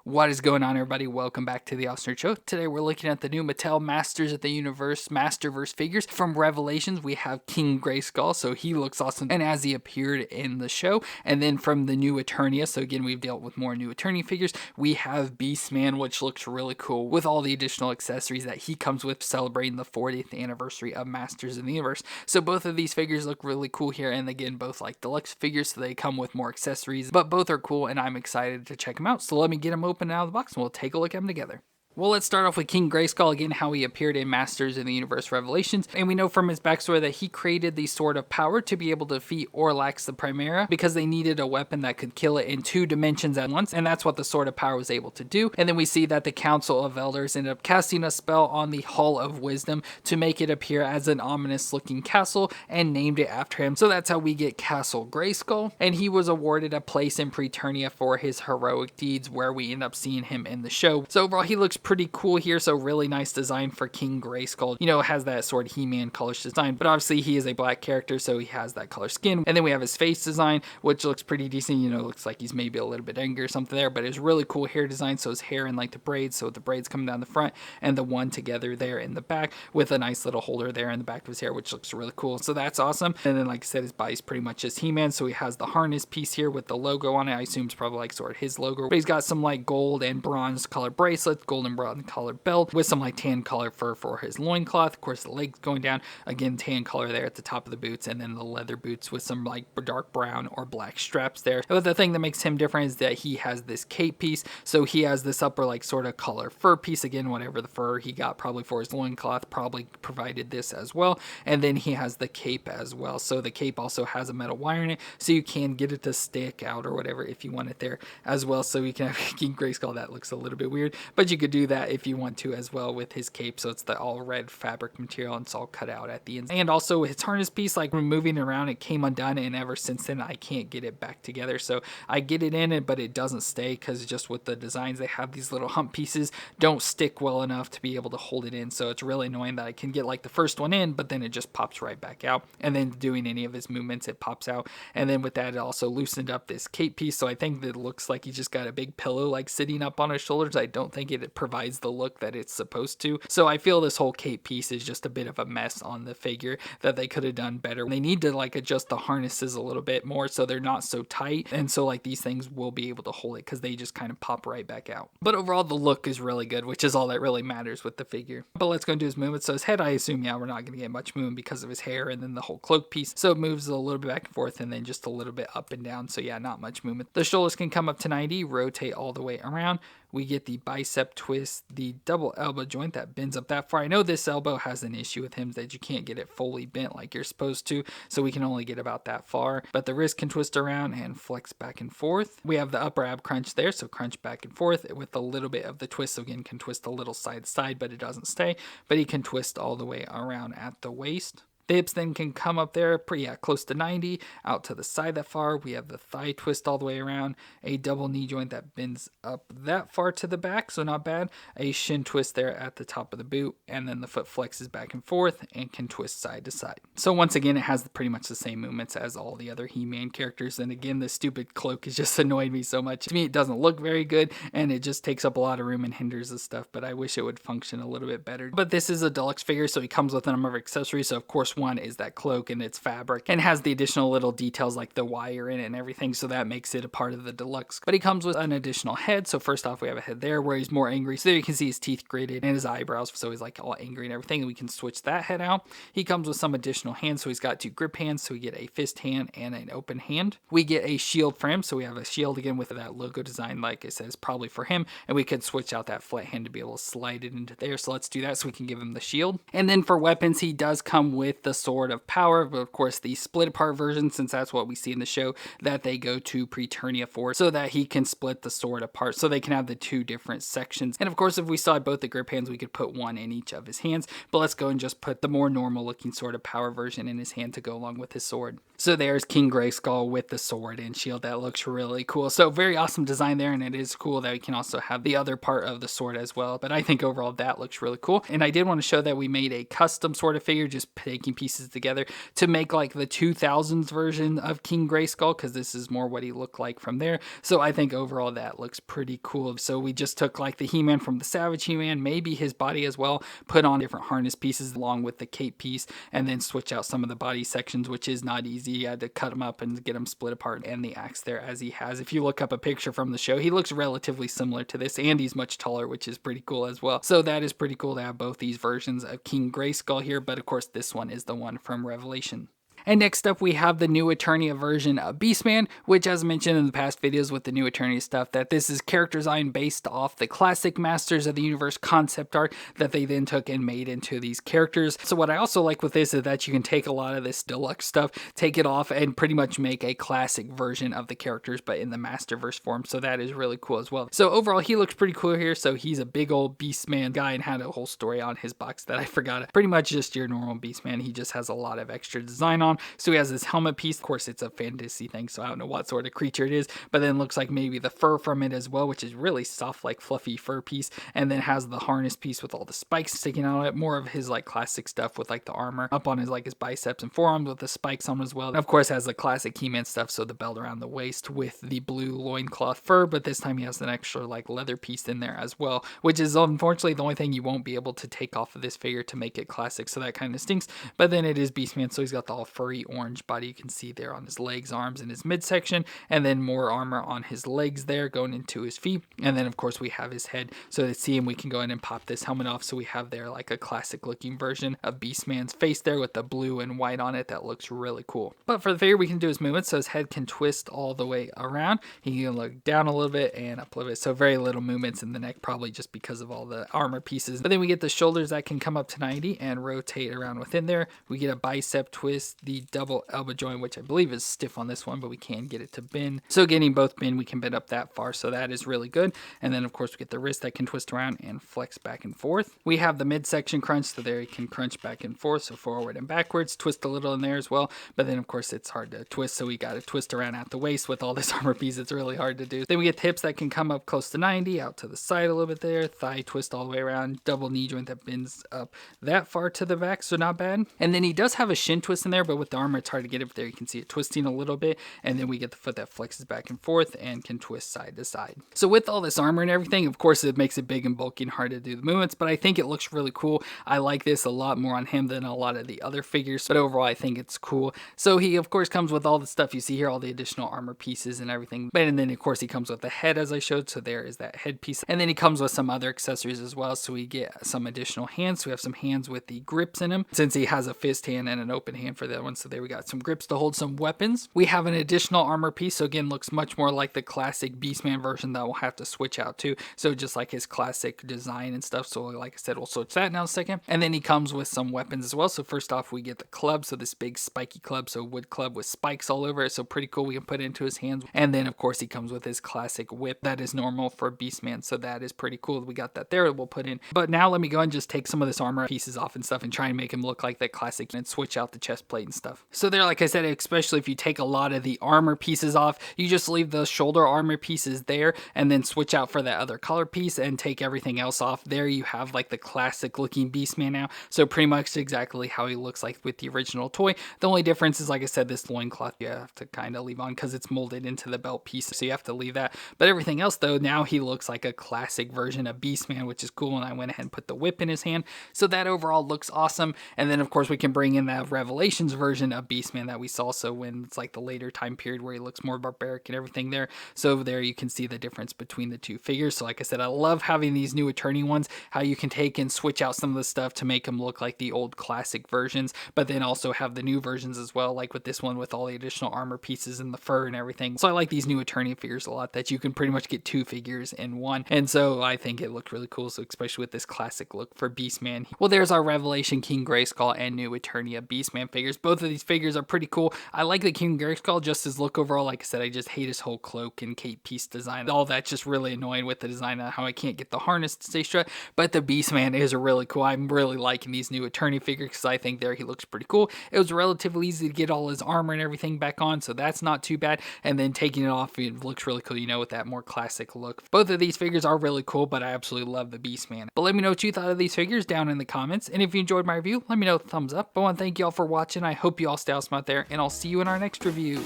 What is going on, everybody? Welcome back to the Austin Show. Today we're looking at the new Mattel Masters of the Universe Masterverse figures. From Revelations, we have King Grayskull, so he looks awesome, and as he appeared in the show. And then from the new Eternia, so again, we've dealt with more new Eternia figures, we have Beastman, which looks really cool with all the additional accessories that he comes with, celebrating the 40th anniversary of Masters of the Universe. So both of these figures look really cool here, and again, both like deluxe figures, so they come with more accessories, but both are cool, and I'm excited to check them out. So let me get them open out of the box and we'll take a look at them together. Well, let's start off with King Grayskull, again, how he appeared in Masters of the Universe Revelations. And we know from his backstory that he created the Sword of Power to be able to defeat Orlax the Primera because they needed a weapon that could kill it in 2 dimensions at once, and that's what the Sword of Power was able to do. And then we see that the Council of Elders ended up casting a spell on the Hall of Wisdom to make it appear as an ominous looking castle and named it after him. So that's how we get Castle Grayskull. And he was awarded a place in Eternia for his heroic deeds, where we end up seeing him in the show. So overall, he looks pretty cool here, so really nice design for King Grayskull. You know, it has that sort of He-Man colors design, but obviously he is a black character, so he has that color skin. And then we have his face design, which looks pretty decent. You know, looks like he's maybe a little bit angry or something there, but it's really cool hair design, so his hair in like the braids, so the braids coming down the front and the one together there in the back with a nice little holder there in the back of his hair, which looks really cool. So that's awesome. And then, like I said, his body's pretty much just He-Man, so he has the harness piece here with the logo on it. I assume it's probably like sort of his logo, but he's got some like gold and bronze color bracelets, gold and bronze color belt with some like tan color fur for his loincloth. Of course, the legs going down, again, tan color there at the top of the boots, and then the leather boots with some like dark brown or black straps there. But the thing that makes him different is that he has this cape piece, so he has this upper like sort of color fur piece, again, whatever the fur he got probably for his loincloth probably provided this as well. And then he has the cape as well, so the cape also has a metal wire in it, so you can get it to stick out or whatever if you want it there as well. So you can have King Grayskull. That looks a little bit weird, but you could do that if you want to as well with his cape. So it's the all red fabric material and it's all cut out at the end. And also his harness piece, like when moving around, it came undone, and ever since then I can't get it back together. So I get it in it, but it doesn't stay because just with the designs they have, these little hump pieces don't stick well enough to be able to hold it in. So it's really annoying that I can get like the first one in, but then it just pops right back out, and then doing any of his movements it pops out. And then with that, it also loosened up this cape piece, so I think that it looks like he just got a big pillow like sitting up on his shoulders. I don't think it provides the look that it's supposed to. So I feel this whole cape piece is just a bit of a mess on the figure that they could have done better. They need to like adjust the harnesses a little bit more so they're not so tight, and so like these things will be able to hold it because they just kind of pop right back out. But overall, the look is really good, which is all that really matters with the figure. But let's go into his movement. So his head, I assume, yeah, we're not going to get much movement because of his hair and then the whole cloak piece. So it moves a little bit back and forth and then just a little bit up and down. So yeah, not much movement. The shoulders can come up to 90, rotate all the way around. We get the bicep twist, the double elbow joint that bends up that far. I know this elbow has an issue with him that you can't get it fully bent like you're supposed to, so we can only get about that far. But the wrist can twist around and flex back and forth. We have the upper ab crunch there, so crunch back and forth with a little bit of the twist. So again, can twist a little side to side, but it doesn't stay. But he can twist all the way around at the waist. The hips then can come up there close to 90, out to the side that far. We have the thigh twist all the way around, a double knee joint that bends up that far to the back, so not bad. A shin twist there at the top of the boot, and then the foot flexes back and forth and can twist side to side. So once again, it has pretty much the same movements as all the other He-Man characters. And again, the stupid cloak has just annoyed me so much. To me, it doesn't look very good, and it just takes up a lot of room and hinders the stuff, but I wish it would function a little bit better. But this is a deluxe figure, so he comes with a number of accessories. So of course, one is that cloak and its fabric, and has the additional little details like the wire in it and everything, so that makes it a part of the deluxe. But he comes with an additional head. So first off, we have a head there where he's more angry, so there you can see his teeth gritted and his eyebrows, so he's like all angry and everything, and we can switch that head out. He comes with some additional hands, so he's got 2 grip hands, so we get a fist hand and an open hand. We get a shield for him, so we have a shield again with that logo design, like I said, is probably for him, and we could switch out that flat hand to be able to slide it into there. So let's do that so we can give him the shield. And then for weapons, he does come with the Sword of Power, but of course the split apart version, since that's what we see in the show that they go to Eternia for, so that he can split the sword apart so they can have the 2 different sections. And of course, if we saw both the grip hands, we could put one in each of his hands, but let's go and just put the more normal looking Sword of Power version in his hand to go along with his sword. So there's King Grayskull with the sword and shield. That looks really cool. So very awesome design there, and it is cool that we can also have the other part of the sword as well. But I think overall that looks really cool. And I did want to show that we made a custom sort of figure, just taking stacking pieces together to make like the 2000s version of King Grayskull, because this is more what he looked like from there. So I think overall that looks pretty cool. So we just took like the He-Man from the Savage He-Man, maybe his body as well, put on different harness pieces along with the cape piece, and then switch out some of the body sections, which is not easy. You had to cut them up and get them split apart, and the axe there as he has. If you look up a picture from the show, he looks relatively similar to this, and he's much taller, which is pretty cool as well. So that is pretty cool to have both these versions of King Grayskull here, but of course this one is the one from Revelation. And next up, we have the new Eternia version of Beastman, which, as mentioned in the past videos with the new Eternia stuff, that this is character design based off the classic Masters of the Universe concept art that they then took and made into these characters. So what I also like with this is that you can take a lot of this deluxe stuff, take it off, and pretty much make a classic version of the characters, but in the Masterverse form. So that is really cool as well. So overall, he looks pretty cool here. So he's a big old Beastman guy and had a whole story on his box that I forgot. Pretty much just your normal Beastman. He just has a lot of extra design on. So he has this helmet piece. Of course, it's a fantasy thing, so I don't know what sort of creature it is, but then looks like maybe the fur from it as well, which is really soft, like fluffy fur piece, and then has the harness piece with all the spikes sticking out of it. More of his like classic stuff with like the armor up on his like his biceps and forearms with the spikes on as well. And of course, has the classic He-Man stuff, so the belt around the waist with the blue loincloth fur, but this time he has an extra like leather piece in there as well, which is unfortunately the only thing you won't be able to take off of this figure to make it classic, so that kind of stinks. But then it is Beastman, so he's got the all furry orange body you can see there on his legs, arms, and his midsection, and then more armor on his legs there going into his feet. And then of course we have his head, so to see him we can go ahead and pop this helmet off, so we have there like a classic looking version of Beastman's face there with the blue and white on it. That looks really cool. But for the figure we can do his movements, so his head can twist all the way around. He can look down a little bit and up a little bit, so very little movements in the neck, probably just because of all the armor pieces. But then we get the shoulders that can come up to 90 and rotate around within there. We get a bicep twist, the double elbow joint, which I believe is stiff on this one, but we can get it to bend. So getting both bend, we can bend up that far, so that is really good. And then of course we get the wrist that can twist around and flex back and forth. We have the midsection crunch, so there you can crunch back and forth, so forward and backwards, twist a little in there as well. But then of course it's hard to twist, so we got to twist around at the waist with all this armor piece. It's really hard to do. Then we get the hips that can come up close to 90, out to the side a little bit there, thigh twist all the way around, double knee joint that bends up that far to the back, so not bad. And then he does have a shin twist in there, but with the armor it's hard to get it there. You can see it twisting a little bit, and then we get the foot that flexes back and forth and can twist side to side. So with all this armor and everything, of course it makes it big and bulky and hard to do the movements, but I think it looks really cool. I like this a lot more on him than a lot of the other figures, but overall I think it's cool. So he of course comes with all the stuff you see here, all the additional armor pieces and everything, and then of course he comes with the head as I showed, so there is that head piece, and then he comes with some other accessories as well. So we get some additional hands, so we have some hands with the grips in him, since he has a fist hand and an open hand for that one, so there we got some grips to hold some weapons. We have an additional armor piece, so again looks much more like the classic Beastman version that we'll have to switch out to, so just like his classic design and stuff. So like I said, we'll switch that now in a second. And then he comes with some weapons as well. So first off we get the club, so this big spiky club, so wood club with spikes all over it, so pretty cool, we can put it into his hands. And then of course he comes with his classic whip that is normal for Beastman, so that is pretty cool. We got that there, we'll put in. But now let me go and just take some of this armor pieces off and stuff and try and make him look like the classic and switch out the chest plate and stuff. So there, like I said, especially if you take a lot of the armor pieces off, you just leave the shoulder armor pieces there and then switch out for that other color piece and take everything else off. There you have like the classic looking Beastman now, so pretty much exactly how he looks like with the original toy. The only difference is, like I said, this loincloth you have to kind of leave on because it's molded into the belt piece, so you have to leave that. But everything else though, now he looks like a classic version of Beastman, which is cool, and I went ahead and put the whip in his hand, so that overall looks awesome. And then of course we can bring in that Revelations version of Beastman that we saw, so when it's like the later time period where he looks more barbaric and everything there. So there you can see the difference between the two figures. So like I said, I love having these new Eternia ones, how you can take and switch out some of the stuff to make them look like the old classic versions, but then also have the new versions as well, like with this one with all the additional armor pieces and the fur and everything. So I like these new Eternia figures a lot, that you can pretty much get two figures in one, and so I think it looked really cool, so especially with this classic look for Beastman. Well, there's our Revelation King Grayskull and new Eternia Beastman figures. Both Both of these figures are pretty cool. I like the King Grayskull, just his look overall. Like I said, I just hate his whole cloak and cape piece design. All that's just really annoying with the design of how I can't get the harness to stay straight. But the Beastman is really cool. I'm really liking these new Eternia figures because I think he looks pretty cool. It was relatively easy to get all his armor and everything back on, so that's not too bad. And then taking it off, it looks really cool, you know, with that more classic look. Both of these figures are really cool, but I absolutely love the Beastman. But let me know what you thought of these figures down in the comments. And if you enjoyed my review, let me know with a thumbs up. I want to thank you all for watching. I hope you all stay awesome out there, and I'll see you in our next review.